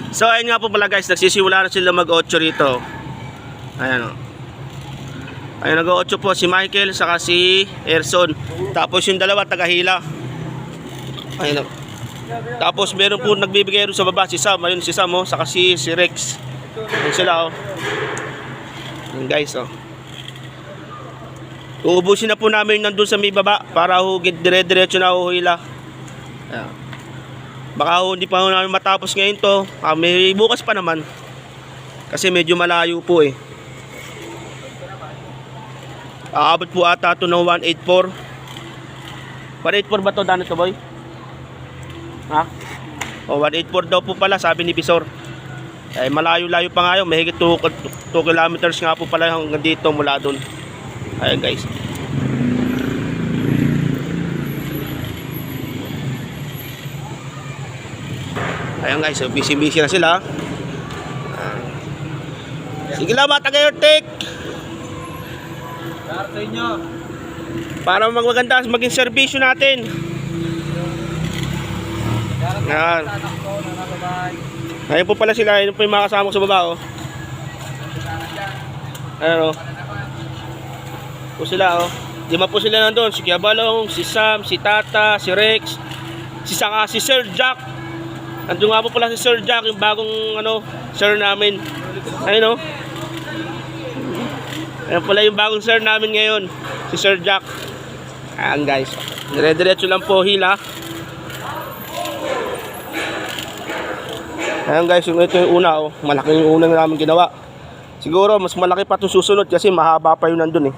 So ayun nga po pala guys, nagsisimula na sila mag-8 rito. Ayan o. Ayun, nag-8 po si Michael saka si Erson. Tapos yung dalawa tagahila. Ayun o. Tapos meron po nagbibigay rin sa baba si Sam. Ayun si Sam o, saka si Rex. Ayun sila o. Ayun guys o. Uubusin na po namin nandun sa may baba para hugid dire-diretso na uhila. Ayan. Baka hindi pa namin matapos ngayon to. May bukas pa naman. Kasi medyo malayo po eh. Aabot po ata ito ng 184. 184 ba ito, Dano to boy? Ha? O 184 daw po pala, sabi ni Bisor. Eh malayo-layo pa nga yun. Mahigit 2 kilometers nga po pala hanggang dito mula dun. Ayan guys. Ayan guys, so busy-busy na sila. Sige lang mga taga-Yortek. Sa inyo. Para maganda maging serbisyo natin. Ayan. Ayan po pala sila. Ayan po yung mga kasama ko sa baba oh. Ayan oh. Po sila oh. Lima po sila nandun. Si Kiabalong, si Sam, si Tata, si Rex, si Sir Jack. Andun nga po pala si Sir Jack, yung bagong ano, sir namin. Ayun o. Ayan pala yung bagong sir namin ngayon, si Sir Jack. Ayan guys. Dire-diretso lang po hila. Ayan guys, yung ito yung una o. Malaki yung unang namin ginawa. Siguro mas malaki pa itong susunod kasi mahaba pa yung nandun eh.